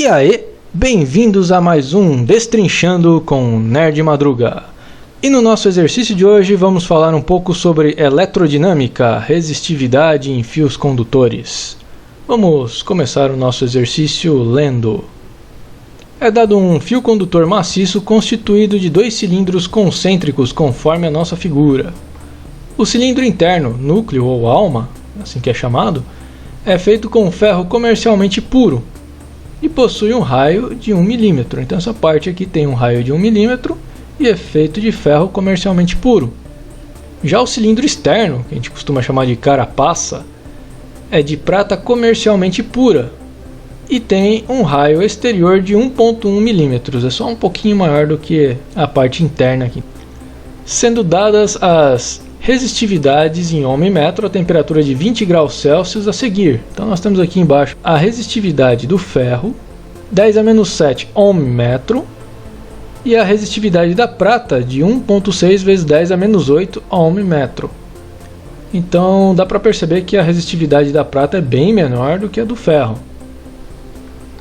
aí, bem-vindos a mais um Destrinchando com Nerd Madruga. E no nosso exercício de hoje vamos falar um pouco sobre eletrodinâmica, resistividade em fios condutores. Vamos começar o nosso exercício lendo. É dado um fio condutor maciço constituído de dois cilindros concêntricos conforme a nossa figura. O cilindro interno, núcleo ou alma, assim que é chamado, é feito com ferro comercialmente puro e possui um raio de 1 mm. Então essa parte aqui tem um raio de 1 mm e é feito de ferro comercialmente puro. Já o cilindro externo, que a gente costuma chamar de carapaça, é de prata comercialmente pura e tem um raio exterior de 1,1 mm. É só um pouquinho maior do que a parte interna aqui. Sendo dadas as resistividades em ohm e metro a temperatura de 20 graus Celsius a seguir. Então nós temos aqui embaixo a resistividade do ferro, 10 a menos 7 ohm metro, e a resistividade da prata de 1,6 vezes 10 a menos 8 ohm metro. Então dá para perceber que a resistividade da prata é bem menor do que a do ferro.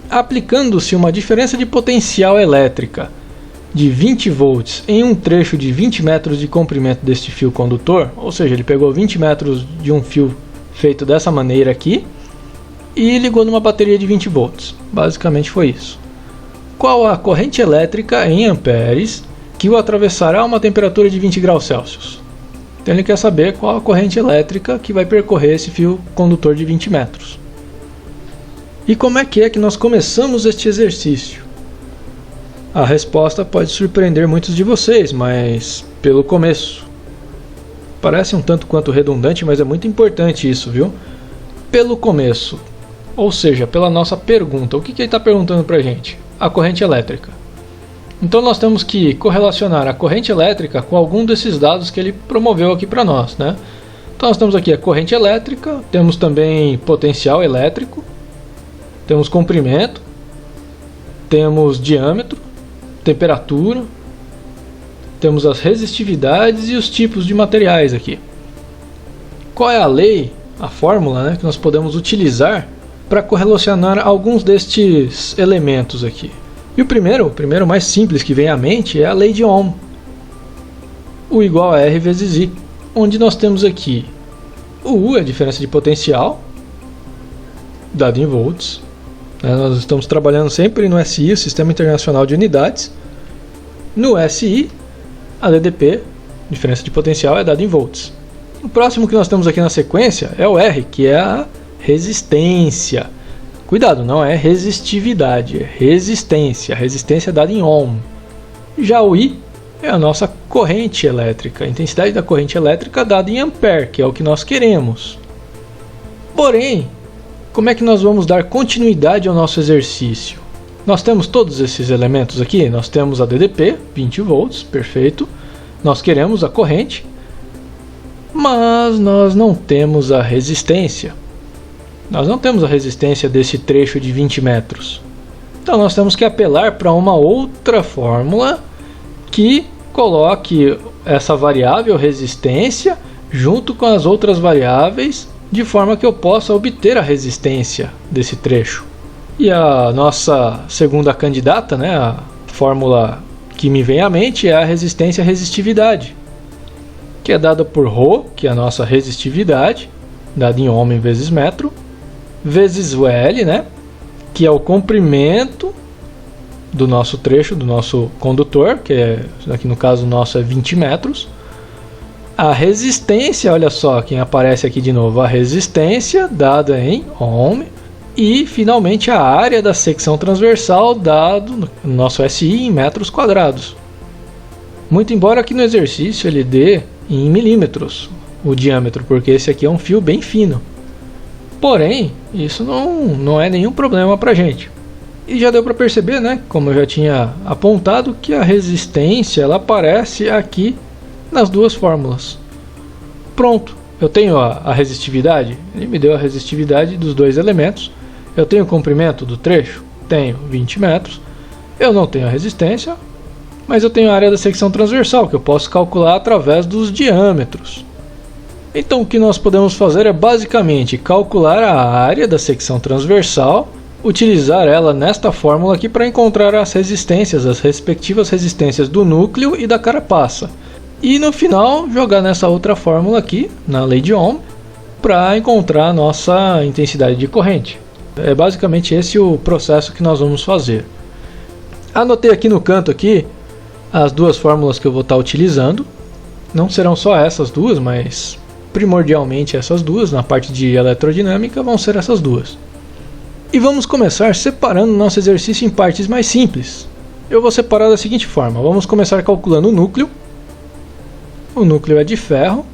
Aplicando-se uma diferença de potencial elétrica de 20 volts em um trecho de 20 metros de comprimento deste fio condutor, ou seja, ele pegou 20 metros de um fio feito dessa maneira aqui e ligou numa bateria de 20 volts. Basicamente foi isso. Qual a corrente elétrica em amperes que o atravessará a uma temperatura de 20 graus Celsius? Então ele quer saber qual a corrente elétrica que vai percorrer esse fio condutor de 20 metros. E como é que nós começamos este exercício? A resposta pode surpreender muitos de vocês, mas pelo começo. Parece um tanto quanto redundante, mas é muito importante isso, viu? Pelo começo, ou seja, pela nossa pergunta. O que ele está perguntando para a gente? A corrente elétrica. Então nós temos que correlacionar a corrente elétrica com algum desses dados que ele promoveu aqui para nós, né? Então nós temos aqui a corrente elétrica, temos também potencial elétrico, temos comprimento, temos diâmetro, temperatura, temos as resistividades e os tipos de materiais aqui. Qual é a lei, a fórmula, né, que nós podemos utilizar para correlacionar alguns destes elementos aqui? E o primeiro mais simples que vem à mente é a lei de Ohm. U igual a R vezes I, onde nós temos aqui o U é a diferença de potencial, dado em volts. Nós estamos trabalhando sempre no SI, o Sistema Internacional de Unidades. No SI, a DDP, diferença de potencial, é dada em volts. O próximo que nós temos aqui na sequência é o R, que é a resistência. Cuidado, não é resistividade, é resistência. A resistência é dada em ohm. Já o I é a nossa corrente elétrica, a intensidade da corrente elétrica dada em ampere, que é o que nós queremos. Porém, como é que nós vamos dar continuidade ao nosso exercício? Nós temos todos esses elementos aqui. Nós temos a DDP, 20 volts, perfeito. Nós queremos a corrente, mas nós não temos a resistência. Nós não temos a resistência desse trecho de 20 metros. Então nós temos que apelar para uma outra fórmula que coloque essa variável resistência junto com as outras variáveis, de forma que eu possa obter a resistência desse trecho. E a nossa segunda candidata, né, a fórmula que me vem à mente é a resistência-resistividade, que é dada por ρ, que é a nossa resistividade, dada em ohm vezes metro, vezes o L, né, que é o comprimento do nosso trecho, do nosso condutor, que é, aqui no caso nosso é 20 metros, a resistência, olha só quem aparece aqui de novo, a resistência dada em ohm, e finalmente a área da secção transversal dado no nosso SI em metros quadrados. Muito embora aqui no exercício ele dê em milímetros o diâmetro, porque esse aqui é um fio bem fino. Porém, isso não é nenhum problema para a gente. E já deu para perceber, né, como eu já tinha apontado, que a resistência ela aparece aqui nas duas fórmulas. Pronto, eu tenho a resistividade, ele me deu a resistividade dos dois elementos. Eu tenho o comprimento do trecho, tenho 20 metros. Eu não tenho a resistência, mas eu tenho a área da secção transversal, que eu posso calcular através dos diâmetros. Então o que nós podemos fazer é basicamente calcular a área da secção transversal utilizar ela nesta fórmula aqui para encontrar as resistências, as respectivas resistências do núcleo e da carapaça. E no final jogar nessa outra fórmula aqui, na lei de Ohm, para encontrar a nossa intensidade de corrente. É basicamente esse o processo que nós vamos fazer. Anotei aqui no canto aqui as duas fórmulas que eu vou estar utilizando. Não serão só essas duas, mas primordialmente essas duas. Na parte de eletrodinâmica vão ser essas duas. E vamos começar separando nosso exercício em partes mais simples. Eu vou separar da seguinte forma. Vamos começar calculando o núcleo. O núcleo é de ferro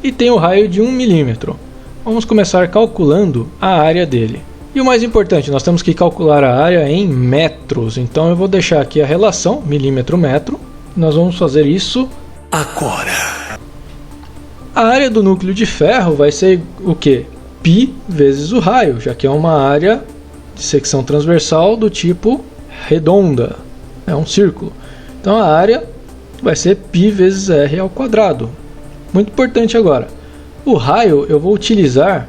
e tem o raio de 1 milímetro. Vamos começar calculando a área dele. E o mais importante, nós temos que calcular a área em metros. Então eu vou deixar aqui a relação milímetro-metro. Nós vamos fazer isso agora. A área do núcleo de ferro vai ser o quê? Π vezes o raio, já que é uma área de secção transversal do tipo redonda. É um círculo. Então a área vai ser π vezes r ao quadrado. Muito importante agora. O raio eu vou utilizar,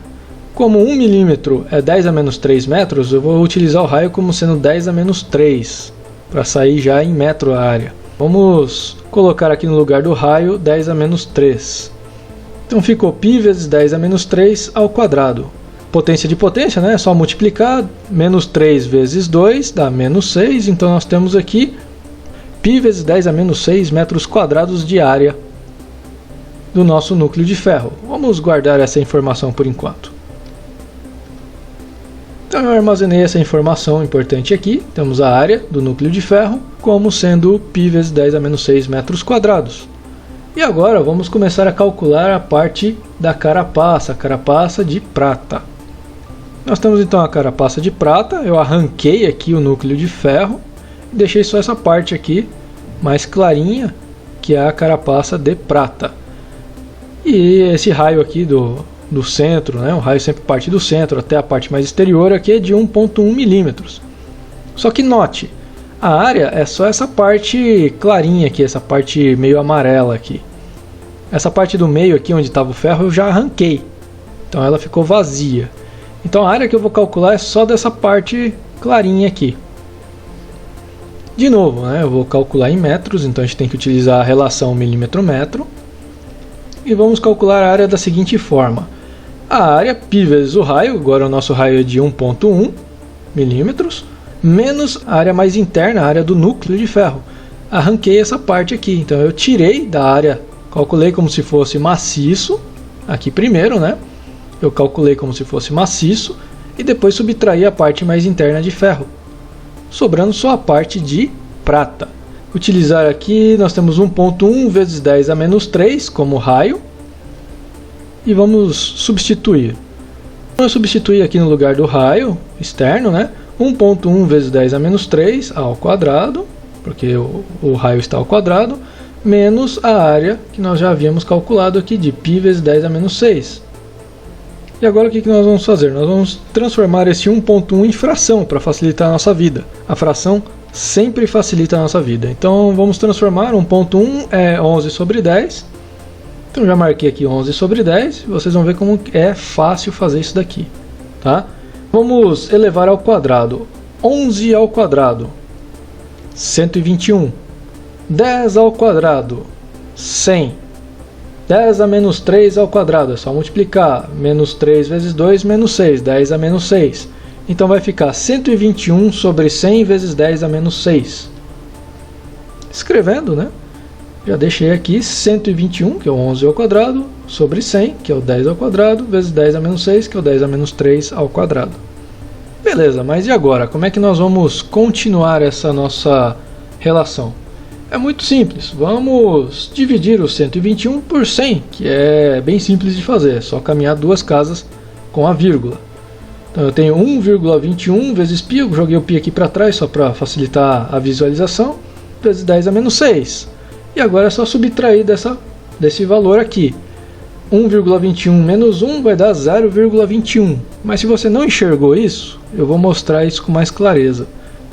como 1 milímetro é 10 a menos 3 metros, eu vou utilizar o raio como sendo 10 a menos 3, para sair já em metro a área. Vamos colocar aqui no lugar do raio 10 a menos 3. Então ficou π vezes 10 a menos 3 ao quadrado. Potência de potência, né? É só multiplicar. Menos 3 vezes 2 dá menos 6. Então nós temos aqui π vezes 10 a menos 6 metros quadrados de área do nosso núcleo de ferro. Vamos guardar essa informação por enquanto. Então eu armazenei essa informação importante aqui. Temos a área do núcleo de ferro como sendo π vezes 10 a menos 6 metros quadrados. E agora vamos começar a calcular a parte da carapaça, a carapaça de prata. Nós temos então a carapaça de prata. Eu arranquei aqui o núcleo de ferro e deixei só essa parte aqui mais clarinha, que é a carapaça de prata. E esse raio aqui do centro, né? O raio sempre parte do centro até a parte mais exterior aqui é de 1,1 milímetros. Só que note, a área é só essa parte clarinha aqui, essa parte meio amarela aqui. Essa parte do meio aqui onde estava o ferro eu já arranquei. Então ela ficou vazia. Então a área que eu vou calcular é só dessa parte clarinha aqui. De novo, né? Eu vou calcular em metros, então a gente tem que utilizar a relação milímetro-metro. E vamos calcular a área da seguinte forma. A área π vezes o raio, agora o nosso raio é de 1,1 milímetros, menos a área mais interna, a área do núcleo de ferro. Arranquei essa parte aqui, então eu tirei da área, calculei como se fosse maciço, aqui primeiro, né? Eu calculei como se fosse maciço e depois subtraí a parte mais interna de ferro, sobrando só a parte de prata. Utilizar aqui, nós temos 1,1 vezes 10 a menos 3 como raio. E vamos substituir. Vamos substituir aqui no lugar do raio externo, né? 1,1 vezes 10 a menos 3 ao quadrado, porque o raio está ao quadrado, menos a área que nós já havíamos calculado aqui de π vezes 10 a menos 6. E agora o que nós vamos fazer? Nós vamos transformar esse 1,1 em fração para facilitar a nossa vida. A fração sempre facilita a nossa vida. Então vamos transformar, 1,1 é 11 sobre 10. Então já marquei aqui 11 sobre 10. Vocês vão ver como é fácil fazer isso daqui. Tá? Vamos elevar ao quadrado. 11 ao quadrado, 121. 10 ao quadrado, 100. 10 a menos 3 ao quadrado, é só multiplicar. Menos 3 vezes 2, menos 6. 10 a menos 6. Então vai ficar 121 sobre 100 vezes 10 a menos 6. Escrevendo, né? Já deixei aqui 121, que é o 11 ao quadrado, sobre 100, que é o 10 ao quadrado, vezes 10 a menos 6, que é o 10 a menos 3 ao quadrado. Beleza, mas e agora? Como é que nós vamos continuar essa nossa relação? É muito simples. Vamos dividir o 121 por 100, que é bem simples de fazer. É só caminhar duas casas com a vírgula. Então eu tenho 1,21 vezes π, eu joguei o π aqui para trás só para facilitar a visualização, vezes 10 a menos 6. E agora é só subtrair desse valor aqui. 1,21 menos 1 vai dar 0,21. Mas se você não enxergou isso, eu vou mostrar isso com mais clareza.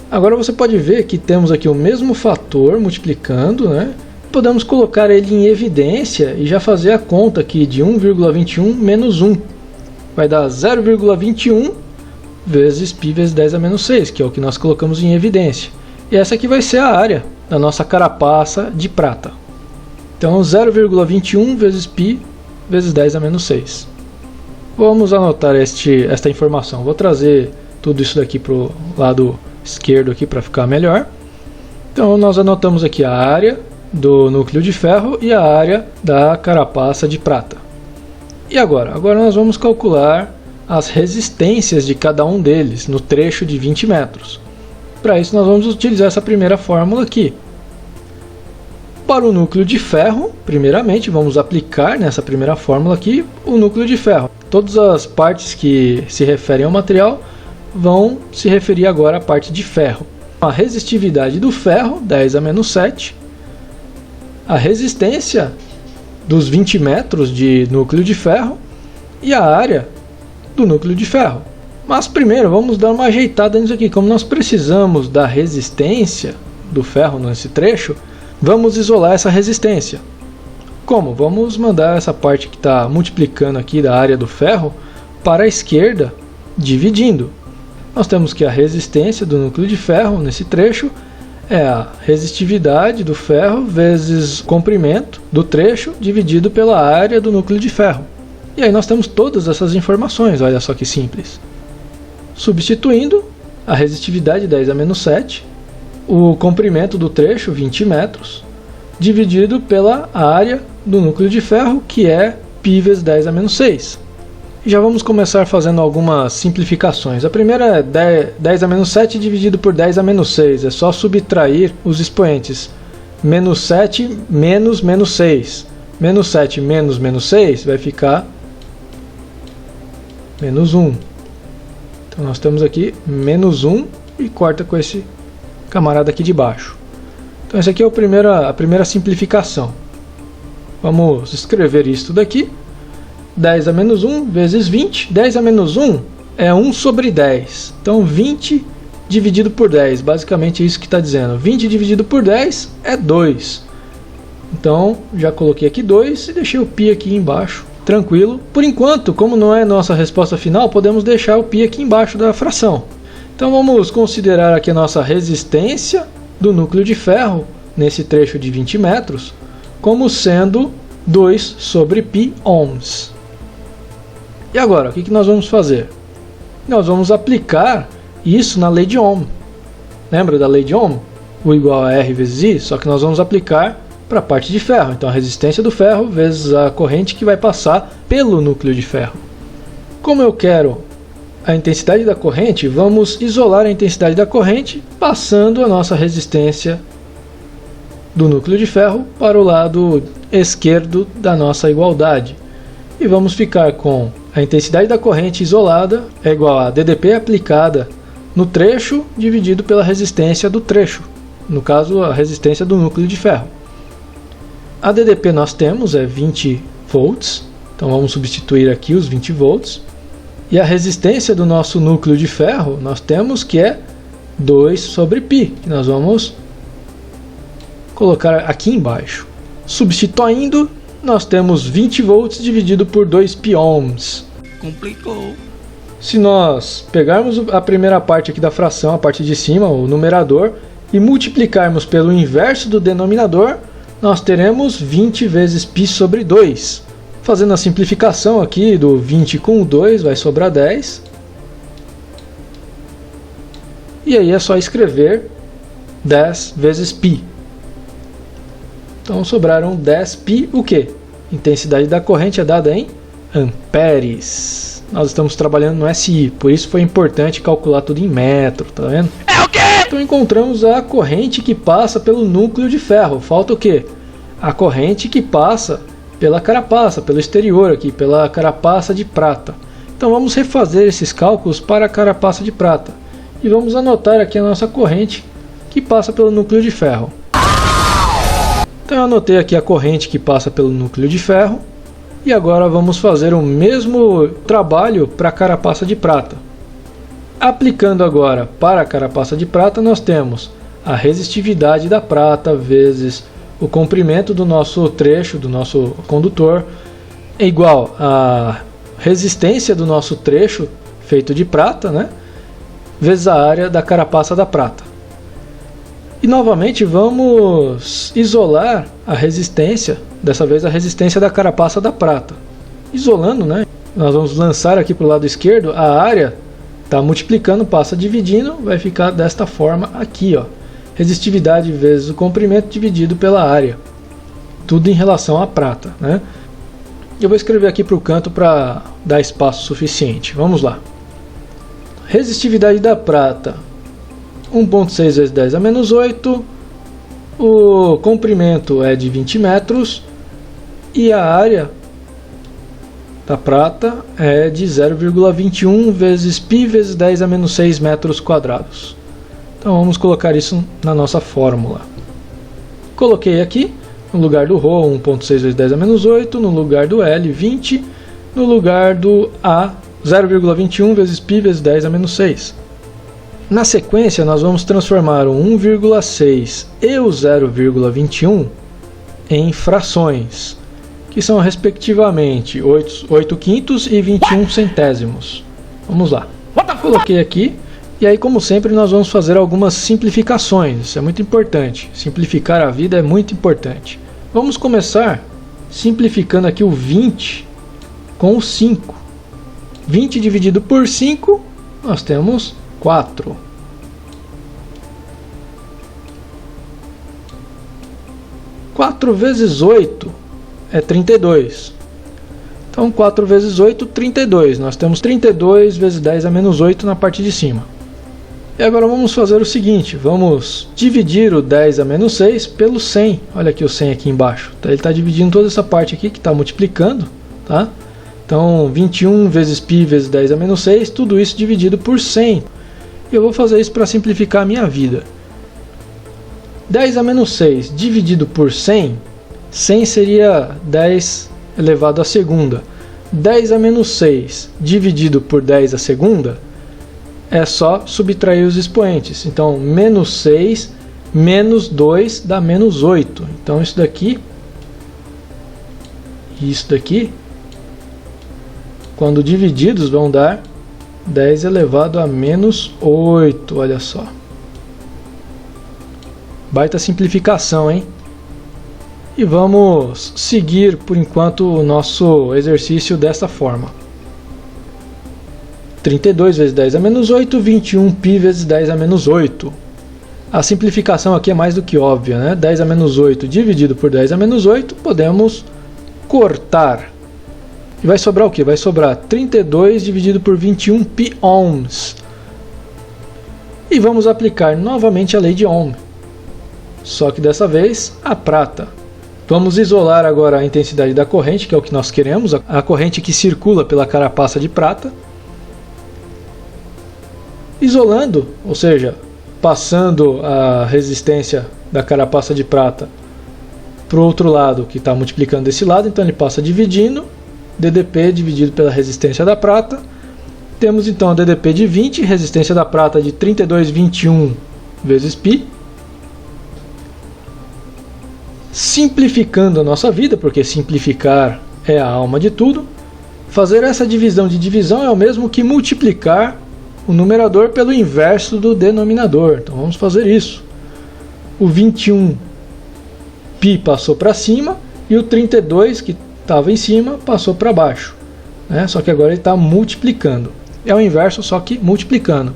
Agora você pode ver que temos aqui o mesmo fator multiplicando, né? Podemos colocar ele em evidência e já fazer a conta aqui de 1,21 menos 1. Vai dar 0,21 vezes π vezes 10 a menos 6, que é o que nós colocamos em evidência. E essa aqui vai ser a área da nossa carapaça de prata. Então 0,21 vezes π vezes 10 a menos 6. Vamos anotar esta informação. Vou trazer tudo isso daqui para o lado esquerdo aqui para ficar melhor. Então nós anotamos aqui a área do núcleo de ferro e a área da carapaça de prata. E agora? Agora nós vamos calcular as resistências de cada um deles no trecho de 20 metros. Para isso nós vamos utilizar essa primeira fórmula aqui. Para o núcleo de ferro, primeiramente vamos aplicar nessa primeira fórmula aqui o núcleo de ferro. Todas as partes que se referem ao material vão se referir agora à parte de ferro. A resistividade do ferro, 10 a menos 7. A resistência dos 20 metros de núcleo de ferro e a área do núcleo de ferro. Mas primeiro vamos dar uma ajeitada nisso aqui. Como nós precisamos da resistência do ferro nesse trecho, vamos isolar essa resistência. Como? Vamos mandar essa parte que está multiplicando aqui da área do ferro para a esquerda, dividindo. Nós temos que a resistência do núcleo de ferro nesse trecho é a resistividade do ferro vezes o comprimento do trecho dividido pela área do núcleo de ferro. E aí nós temos todas essas informações, olha só que simples. Substituindo a resistividade 10 a menos 7, o comprimento do trecho 20 metros, dividido pela área do núcleo de ferro, que é π vezes 10 a menos 6. E já vamos começar fazendo algumas simplificações. A primeira é 10 a menos 7 dividido por 10 a menos 6. É só subtrair os expoentes. Menos 7 menos menos 6. Menos 7 menos menos 6 vai ficar menos 1. Então nós temos aqui menos 1 e corta com esse camarada aqui de baixo. Então essa aqui é a primeira simplificação. Vamos escrever isso daqui. 10 a menos 1 vezes 20. 10 a menos 1 é 1 sobre 10. Então 20 dividido por 10. Basicamente é isso que está dizendo. 20 dividido por 10 é 2. Então já coloquei aqui 2 e deixei o π aqui embaixo. Tranquilo. Por enquanto, como não é nossa resposta final, podemos deixar o π aqui embaixo da fração. Então vamos considerar aqui a nossa resistência do núcleo de ferro nesse trecho de 20 metros como sendo 2 sobre π ohms. E agora, o que nós vamos fazer? Nós vamos aplicar isso na lei de Ohm. Lembra da lei de Ohm? U igual a R vezes I, só que nós vamos aplicar para a parte de ferro. Então a resistência do ferro vezes a corrente que vai passar pelo núcleo de ferro. Como eu quero a intensidade da corrente, vamos isolar a intensidade da corrente passando a nossa resistência do núcleo de ferro para o lado esquerdo da nossa igualdade. E vamos ficar com a intensidade da corrente isolada é igual a DDP aplicada no trecho dividido pela resistência do trecho. No caso, a resistência do núcleo de ferro. A DDP nós temos é 20 volts. Então vamos substituir aqui os 20 volts. E a resistência do nosso núcleo de ferro nós temos que é 2 sobre π, que nós vamos colocar aqui embaixo. Substituindo, nós temos 20 volts dividido por 2 π ohms. Complicou. Se nós pegarmos a primeira parte aqui da fração, a parte de cima, o numerador, e multiplicarmos pelo inverso do denominador, nós teremos 20 vezes π sobre 2. Fazendo a simplificação aqui do 20 com o 2, vai sobrar 10. E aí é só escrever 10 vezes π. Então sobraram 10 π, o quê? Intensidade da corrente é dada em amperes. Nós estamos trabalhando no SI, por isso foi importante calcular tudo em metro, tá vendo? É o quê? Então encontramos a corrente que passa pelo núcleo de ferro. Falta o quê? A corrente que passa pela carapaça, pelo exterior aqui, pela carapaça de prata. Então vamos refazer esses cálculos para a carapaça de prata. E vamos anotar aqui a nossa corrente que passa pelo núcleo de ferro. Então eu anotei aqui a corrente que passa pelo núcleo de ferro. E agora vamos fazer o mesmo trabalho para a carapaça de prata. Aplicando agora para a carapaça de prata, nós temos a resistividade da prata vezes o comprimento do nosso trecho, do nosso condutor, é igual à resistência do nosso trecho feito de prata, né? vezes a área da carapaça da prata. E novamente vamos isolar a resistência, dessa vez a resistência da carapaça da prata. Isolando, né? Nós vamos lançar aqui para o lado esquerdo, a área está multiplicando, passa dividindo, vai ficar desta forma aqui, ó. Resistividade vezes o comprimento dividido pela área. Tudo em relação à prata, né? Eu vou escrever aqui para o canto para dar espaço suficiente. Vamos lá. Resistividade da prata, 1.6 vezes 10 a menos 8. O comprimento é de 20 metros. E a área da prata é de 0,21 vezes π vezes 10 a menos 6 metros quadrados. Então vamos colocar isso na nossa fórmula. Coloquei aqui, no lugar do ρ, 1.6 vezes 10 a menos 8, no lugar do L, 20, no lugar do A, 0,21 vezes π vezes 10 a menos 6. Na sequência, nós vamos transformar o 1,6 e o 0,21 em frações, que são respectivamente 8 quintos e 21 centésimos. Vamos lá. Coloquei aqui, e aí, como sempre, nós vamos fazer algumas simplificações. Isso é muito importante. Simplificar a vida é muito importante. Vamos começar simplificando aqui o 20 com o 5. 20 dividido por 5, nós temos 4. 4 vezes 8 é 32. Então 4 vezes 8, 32. Nós temos 32 vezes 10 a menos 8 na parte de cima. E agora vamos fazer o seguinte, vamos dividir o 10 a menos 6 pelo 100. Olha aqui o 100 aqui embaixo. Ele está dividindo toda essa parte aqui que está multiplicando, tá? Então 21 vezes π vezes 10 a menos 6, tudo isso dividido por 100. E eu vou fazer isso para simplificar a minha vida. 10 a menos 6 dividido por 100, 100 seria 10 elevado à segunda. 10 a menos 6 dividido por 10 à segunda, é só subtrair os expoentes. Então, menos 6 menos 2 dá menos 8. Então, isso daqui e isso daqui, quando divididos, vão dar 10 elevado a menos 8. Olha só. Baita simplificação, hein? E vamos seguir, por enquanto, o nosso exercício dessa forma. 32 vezes 10 a menos 8, 21π vezes 10 a menos 8. A simplificação aqui é mais do que óbvia, né? 10 a menos 8 dividido por 10 a menos 8, podemos cortar. E vai sobrar o quê? Vai sobrar 32 dividido por 21π ohms. E vamos aplicar novamente a lei de Ohm. Só que dessa vez a prata. Vamos isolar agora a intensidade da corrente, que é o que nós queremos, a corrente que circula pela carapaça de prata. Isolando, ou seja, passando a resistência da carapaça de prata para o outro lado, que está multiplicando desse lado, então ele passa dividindo, DDP dividido pela resistência da prata. Temos então a DDP de 20, resistência da prata de 32,21 vezes π. Simplificando a nossa vida, porque simplificar é a alma de tudo, fazer essa divisão de divisão é o mesmo que multiplicar o numerador pelo inverso do denominador. Então vamos fazer isso. O 21π passou para cima e o 32 que estava em cima passou para baixo, né? Só que agora ele está multiplicando. É o inverso, só que multiplicando.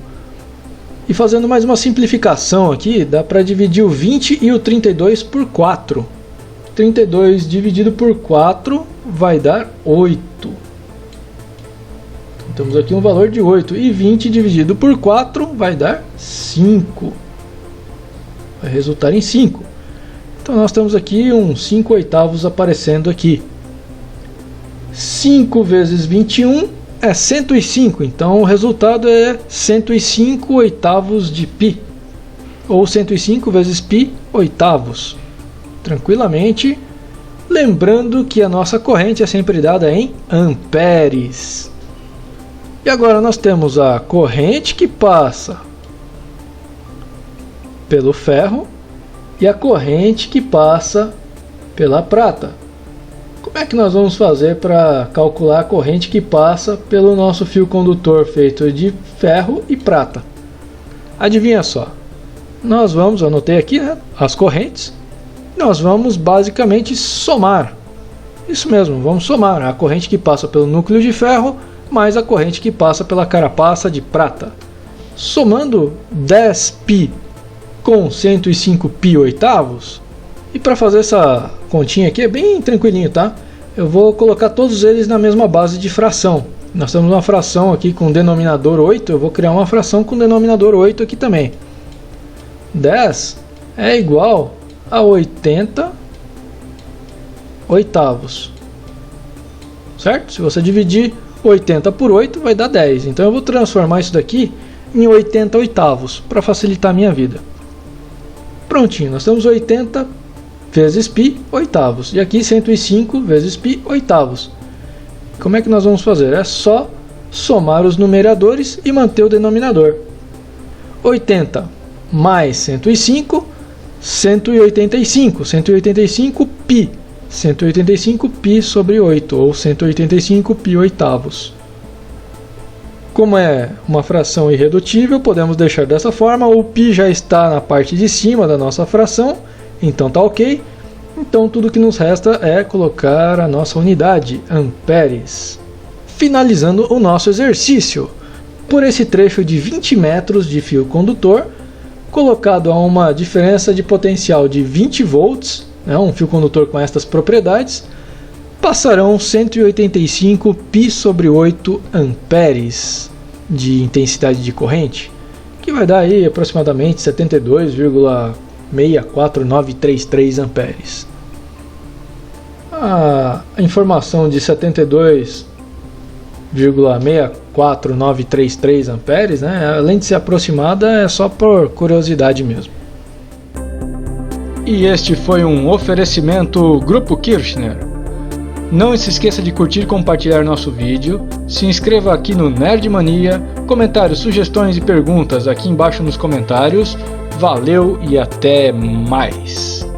E fazendo mais uma simplificação aqui, dá para dividir o 20 e o 32 por 4. 32 dividido por 4 vai dar 8. Temos aqui um valor de 8. E 20 dividido por 4 vai dar 5. Vai resultar em 5. Então nós temos aqui uns 5 oitavos aparecendo aqui. 5 vezes 21 é 105. Então o resultado é 105 oitavos de π. Ou 105 vezes π oitavos. Tranquilamente. Lembrando que a nossa corrente é sempre dada em amperes. E agora nós temos a corrente que passa pelo ferro e a corrente que passa pela prata. Como é que nós vamos fazer para calcular a corrente que passa pelo nosso fio condutor feito de ferro e prata? Adivinha só, nós vamos, eu anotei aqui, né, as correntes, nós vamos basicamente somar. Isso mesmo, vamos somar a corrente que passa pelo núcleo de ferro mais a corrente que passa pela carapaça de prata. Somando 10π com 105π oitavos, e para fazer essa continha aqui é bem tranquilinho, tá? Eu vou colocar todos eles na mesma base de fração. Nós temos uma fração aqui com denominador 8, eu vou criar uma fração com denominador 8 aqui também. 10 é igual a 80 oitavos. Certo? Se você dividir 80 por 8 vai dar 10. Então eu vou transformar isso daqui em 80 oitavos para facilitar a minha vida. Prontinho, nós temos 80 vezes π oitavos. E aqui 105 vezes π oitavos. Como é que nós vamos fazer? É só somar os numeradores e manter o denominador. 80 mais 105, 185. 185 π. 185 π sobre 8, ou 185 π oitavos. Como é uma fração irredutível, podemos deixar dessa forma. O π já está na parte de cima da nossa fração, então tá ok. Então tudo que nos resta é colocar a nossa unidade, amperes. Finalizando o nosso exercício. Por esse trecho de 20 metros de fio condutor, colocado a uma diferença de potencial de 20 volts, um fio condutor com estas propriedades, passarão 185 π sobre 8 amperes de intensidade de corrente, que vai dar aí aproximadamente 72,64933 amperes. A informação de 72,64933 amperes, além de ser aproximada, é só por curiosidade mesmo. E este foi um oferecimento Grupo Kirchner. Não se esqueça de curtir e compartilhar nosso vídeo, se inscreva aqui no Nerd Mania, comentários, sugestões e perguntas aqui embaixo nos comentários. Valeu e até mais!